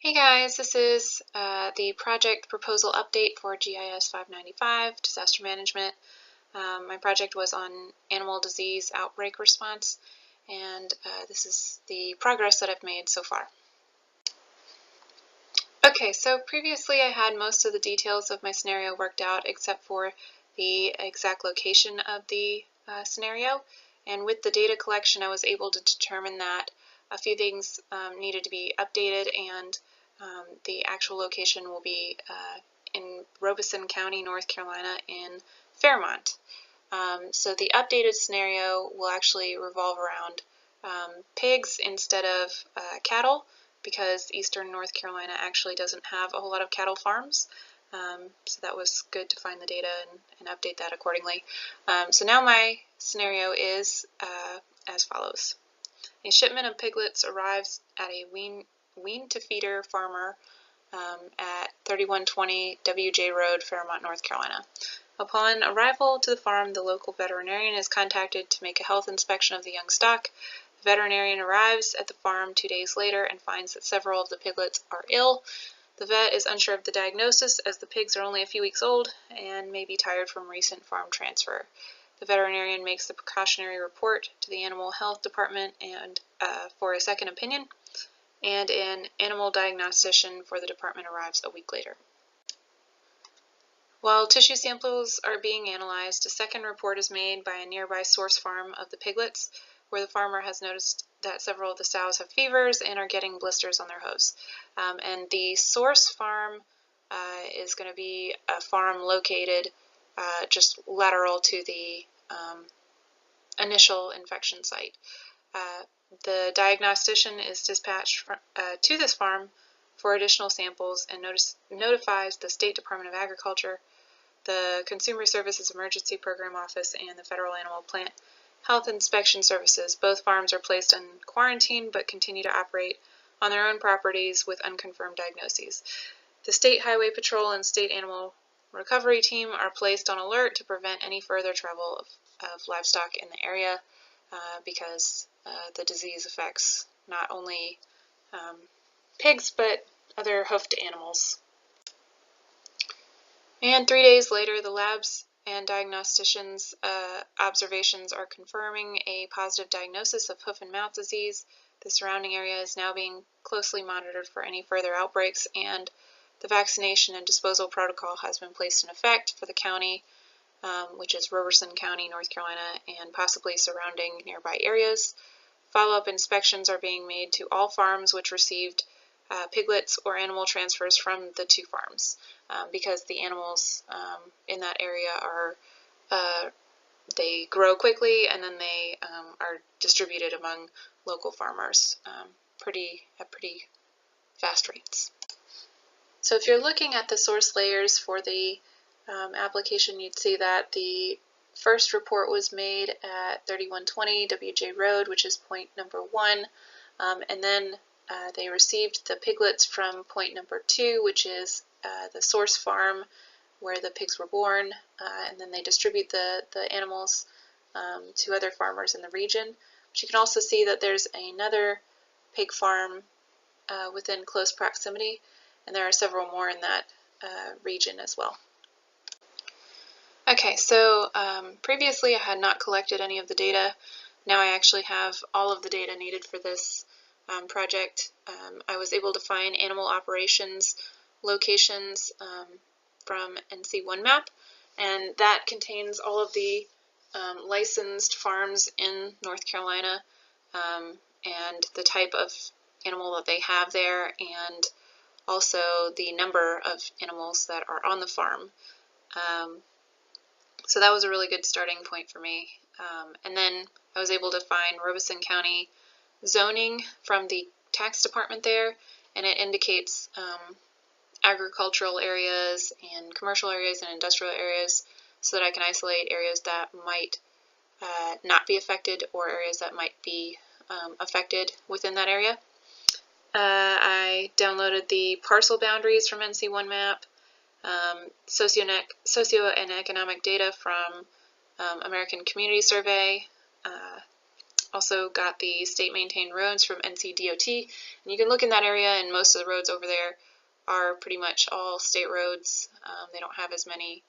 Hey guys, this is the project proposal update for GIS 595, Disaster Management. My project was on animal disease outbreak response, and this is the progress that I've made so far. Okay, so previously I had most of the details of my scenario worked out except for the exact location of the scenario, and with the data collection I was able to determine that a few things needed to be updated, and the actual location will be in Robeson County, North Carolina in Fairmont. So the updated scenario will actually revolve around pigs instead of cattle, because eastern North Carolina actually doesn't have a whole lot of cattle farms. So that was good to find the data and update that accordingly. So now my scenario is as follows. A shipment of piglets arrives at a wean-to-feeder farmer at 3120 WJ Road, Fairmont, North Carolina. Upon arrival to the farm, the local veterinarian is contacted to make a health inspection of the young stock. The veterinarian arrives at the farm 2 days later and finds that several of the piglets are ill. The vet is unsure of the diagnosis, as the pigs are only a few weeks old and may be tired from recent farm transfer. The veterinarian makes the precautionary report to the animal health department and for a second opinion, and an animal diagnostician for the department arrives a week later. While tissue samples are being analyzed, a second report is made by a nearby source farm of the piglets, where the farmer has noticed that several of the sows have fevers and are getting blisters on their hooves. And the source farm is going to be a farm located just lateral to the initial infection site. The diagnostician is dispatched to this farm for additional samples and notifies the State Department of Agriculture, the Consumer Services Emergency Program Office, and the Federal Animal Plant Health Inspection Services. Both farms are placed in quarantine but continue to operate on their own properties with unconfirmed diagnoses. The State Highway Patrol and State Animal Recovery Team are placed on alert to prevent any further travel of livestock in the area because the disease affects not only pigs but other hoofed animals. And 3 days later, the labs and diagnosticians' observations are confirming a positive diagnosis of hoof and mouth disease. The surrounding area is now being closely monitored for any further outbreaks, and the vaccination and disposal protocol has been placed in effect for the county, which is Robeson County, North Carolina, and possibly surrounding nearby areas. Follow-up inspections are being made to all farms which received piglets or animal transfers from the two farms, because the animals in that area they grow quickly and then they are distributed among local farmers at pretty fast rates. So if you're looking at the source layers for the application, you'd see that the first report was made at 3120 WJ Road, which is point number 1, and then they received the piglets from point number 2, which is the source farm where the pigs were born, and then they distribute the animals to other farmers in the region. But you can also see that there's another pig farm within close proximity, and there are several more in that region as well. Okay, so previously I had not collected any of the data. Now I actually have all of the data needed for this project. I was able to find animal operations locations from NC1Map, and that contains all of the licensed farms in North Carolina and the type of animal that they have there, and also the number of animals that are on the farm. So that was a really good starting point for me. And then I was able to find Robeson County zoning from the tax department there, and it indicates agricultural areas and commercial areas and industrial areas, so that I can isolate areas that might not be affected or areas that might be affected within that area. I downloaded the parcel boundaries from NC1Map, socio and economic data from American Community Survey, Also got the state maintained roads from NCDOT, and you can look in that area, and most of the roads over there are pretty much all state roads. They don't have as many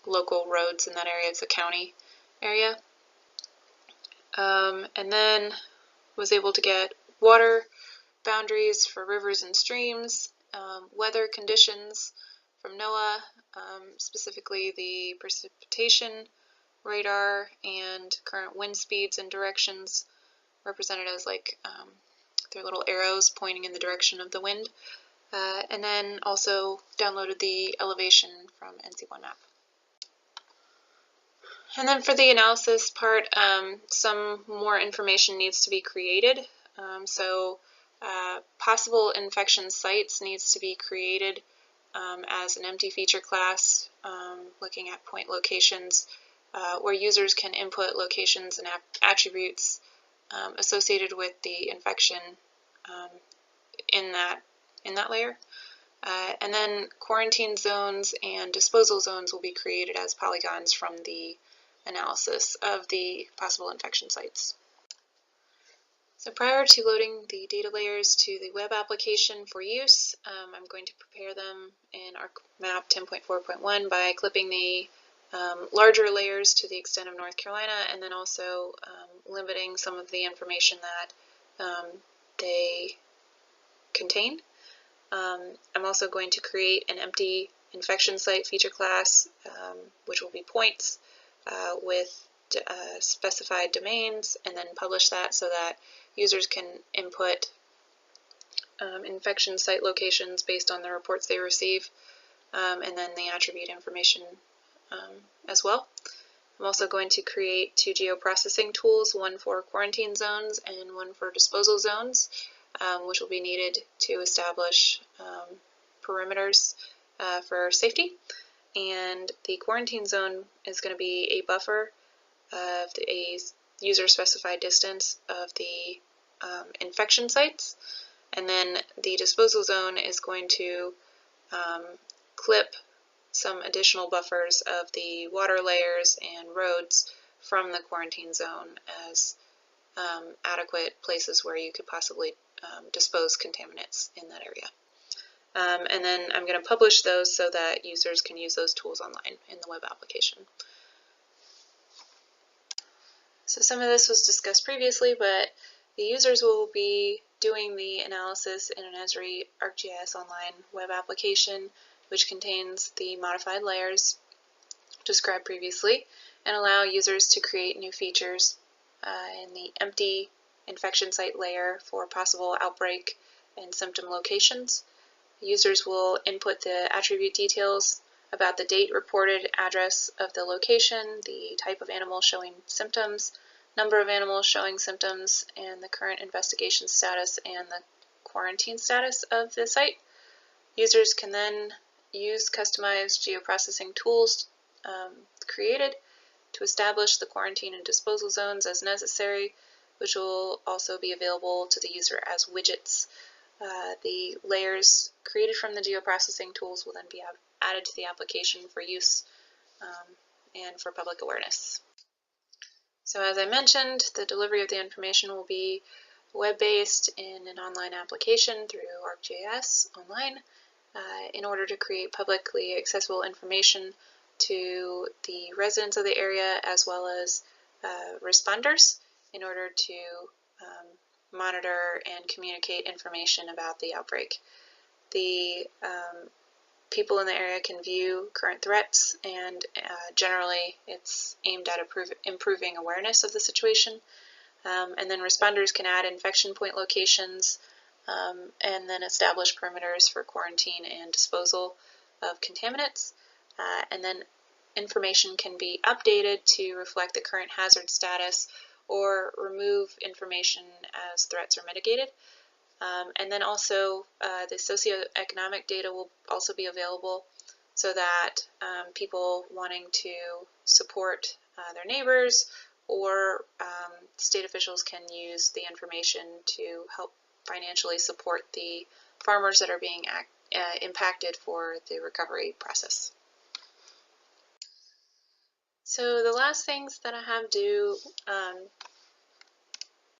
local roads in that area. It's a county area. And then was able to get water boundaries for rivers and streams, weather conditions from NOAA, specifically the precipitation radar and current wind speeds and directions represented as like their little arrows pointing in the direction of the wind. And then also downloaded the elevation from NC1 Map. And then for the analysis part, some more information needs to be created. Possible infection sites needs to be created as an empty feature class, looking at point locations where users can input locations and attributes associated with the infection in that layer. And then quarantine zones and disposal zones will be created as polygons from the analysis of the possible infection sites. So prior to loading the data layers to the web application for use, I'm going to prepare them in ArcMap 10.4.1 by clipping the larger layers to the extent of North Carolina, and then also limiting some of the information that they contain. I'm also going to create an empty infection site feature class, which will be points with specified domains, and then publish that so that users can input infection site locations based on the reports they receive, and then the attribute information as well. I'm also going to create 2 geoprocessing tools, one for quarantine zones and one for disposal zones, which will be needed to establish perimeters for safety. And the quarantine zone is going to be a buffer of a user-specified distance of the infection sites. And then the disposal zone is going to clip some additional buffers of the water layers and roads from the quarantine zone as adequate places where you could possibly dispose contaminants in that area. And then I'm going to publish those so that users can use those tools online in the web application. So some of this was discussed previously, but the users will be doing the analysis in an Esri ArcGIS Online web application, which contains the modified layers described previously, and allow users to create new features in the empty infection site layer for possible outbreak and symptom locations. Users will input the attribute details about the date reported, address of the location, the type of animal showing symptoms, number of animals showing symptoms, and the current investigation status and the quarantine status of the site. Users can then use customized geoprocessing tools created to establish the quarantine and disposal zones as necessary, which will also be available to the user as widgets. The layers created from the geoprocessing tools will then be added to the application for use and for public awareness. So as I mentioned, the delivery of the information will be web-based in an online application through ArcGIS Online in order to create publicly accessible information to the residents of the area as well as responders in order to monitor and communicate information about the outbreak. The people in the area can view current threats, and generally it's aimed at improving awareness of the situation. And then responders can add infection point locations and then establish perimeters for quarantine and disposal of contaminants. And then information can be updated to reflect the current hazard status or remove information as threats are mitigated. And then also the socioeconomic data will also be available so that people wanting to support their neighbors or state officials can use the information to help financially support the farmers that are being impacted for the recovery process. So the last things that I have due